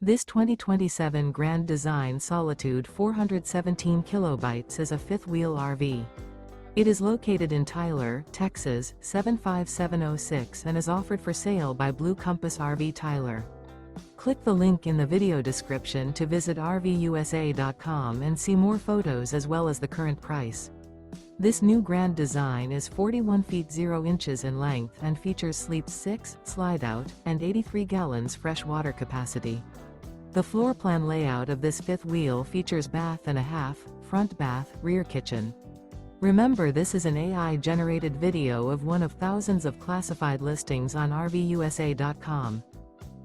This 2027 Grand Design Solitude 417 kilobytes is a fifth-wheel RV. It is located in Tyler, Texas, 75706 and is offered for sale by Blue Compass RV Tyler. Click the link in the video description to visit RVUSA.com and see more photos as well as the current price. This new Grand Design is 41 feet 0 inches in length and features sleeps 6, Slideout, and 83 gallons fresh water capacity. The floor plan layout of this fifth wheel features bath and a half, front bath, rear kitchen. Remember, this is an AI-generated video of one of thousands of classified listings on RVUSA.com.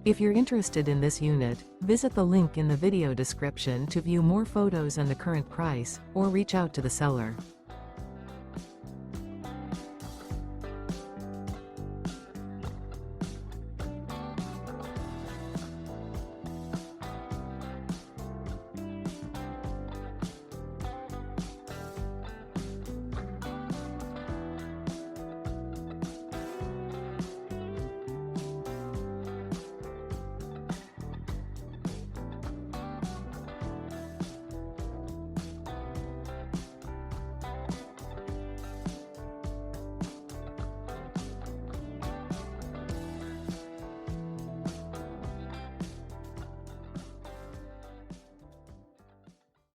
If you're interested in this unit, visit the link in the video description to view more photos and the current price, or reach out to the seller.